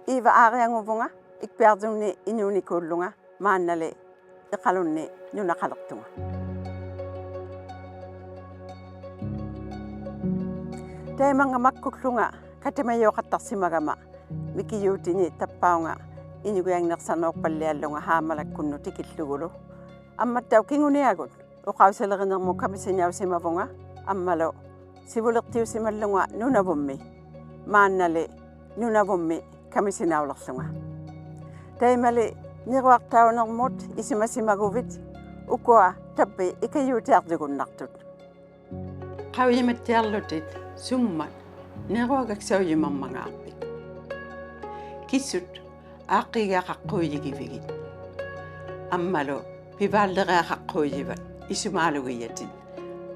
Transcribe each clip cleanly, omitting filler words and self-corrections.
Iva aarianguvunga ikpiardunni inuunikuullunga maannali iqalunni nunaqalertunga. Taimanga makkullunga katamayoqattarsimagama mikiyuutini tappaunga inugiangnersarnoorpalliallunga haamalakkunnu tikillugulu ammattau kinguniagut uqausalerinermu kamisiniausimavunga ammalo sivulertiusimallunga nunavummi maannali nunavummi kamisinaulerlunga taimali niruartaunermut isimasimaguvit ukua tappi ikayuutiartugunnartut qawimattiarlutit summat niruagaksaujimarmangaarpit kissut aaqigaaqaqquuyigivigit ammalu pivaallereaqaqquuyivat isumaalugiyatin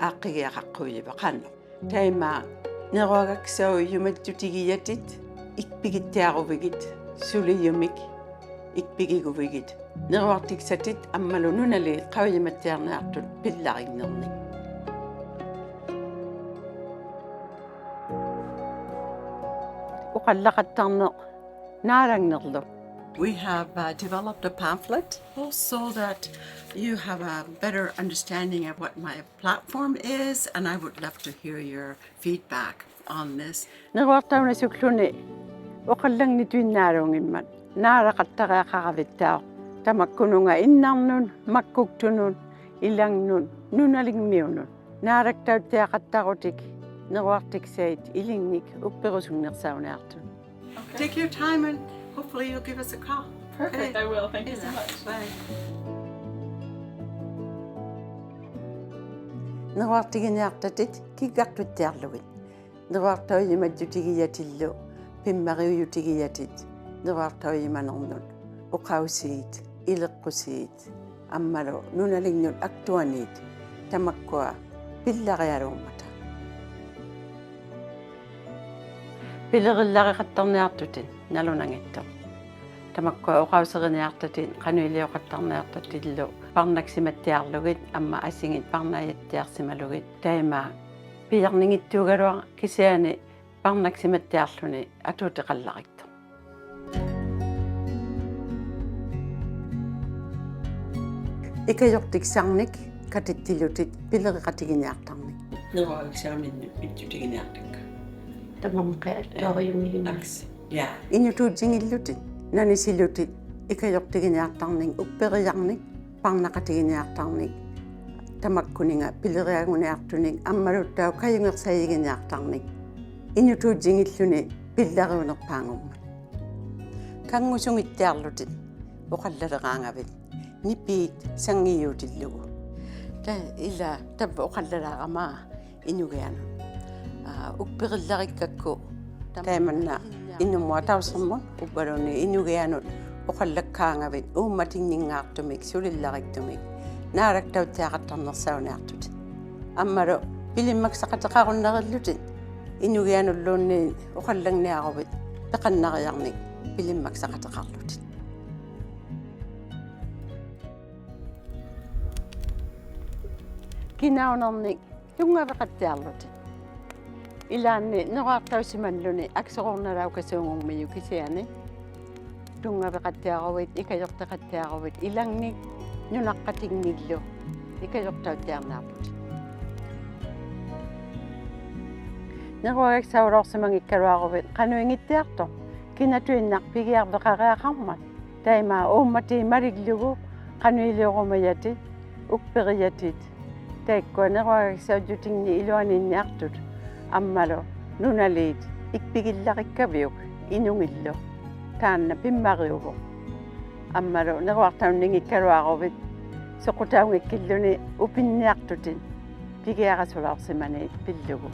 aaqigiaqaqquuyiva qanno taima niruagaksaujumattutigiyatit ikpigittiaruvigit suliyumik ikpigiguvigit niruartiksatit ammalu nunali qawimattiarnaartut pillarignnernik uqallaqattarneq naarangnerlu. We have developed a pamphlet so that you have a better understanding of what my platform is, and I would love to hear your feedback on this. Niruartauna sukluni uqallangni tuinnaarungimmat naaraqattaqaaqaravittaa tamakkununga innarnun makkuktunun ilangnun nunalingmiunun naaraktauttaaqattarutik niruartiksait ilingnik upperusunnersaunartun. Take your time and hopefully you'll give us a call. Perfect, I will. Thank you so much. Bye. Niruartiginiartatit kiggartuttiarlugit. Niruartaujimatjutigiyatillu pimmariuyutigiyatit. Niruartaujimanermun uqausiit ileqqusiit ammalu nunalignut aktuaniit tamakkua pillarialuummata. Pilerilariqattarniartutin nalunangitto tamakkua uqauseriниartatin qanuiliuqattarniartatillu parnaksimattiarlugit amma asingit parnaajattiarsimalugit taima piarningittuugalua kisiani parnaksimattiarluni atuutiqallaqitto ikajortiksarnik katittilutit pileriqatiginiartarnik niruagsaamninnu ittutigiниartakka tamamqaattuariumiginaks ja inutuutsingillutit nanisilutit ikajortiginiartarning upperiarnik parnaqatiginiartarnik tamakkuninga pileriaguniartunik ammaluttau kajungersayiginiartarnik inutuutsingilluni pillariunerpaangummat kangusungittiarlutit uqallaleraangavit nipiit sangiyuutillugu ta ila tabba uqallalaaраmaa inugianu upperillarikakku taimanna innumua tausermun upbaluni inugianut uqallakkaangavit uummatinningaartumik sulillariktumik naaraktauttaaqattarnersauniartut ammalu pilimmaksaqateqarunnerillutit inugianulluunni uqallangniaruvit peqannariarnik pilimmaksaqateqarlutit kinaunernik tungaveqattiarlutit ilaanni neruartausimalluni aksorornalaukasuungungmiyu kisiani tungaveqattiaruvit ikajorteqattiaruvit ilangnik nunaqqatignillu ikajortauttiarnaarput neruagaksauloorsimangikkaluaruvit qanuingittiarto kinatuinnarpigiarveqariaqarmat taima uummati maliglugu qanuiliurumayatit upperiyatit taikkua neruagaksaujutingni iluaninniartut ammalu nunaliit ikpigillaqikkaviuk inungillu taanna pimmariugu ammalu neruartaunninngikkaluaruvit soqutaungikkilluni upinniartutin pigiaqasulaorsimani pillugu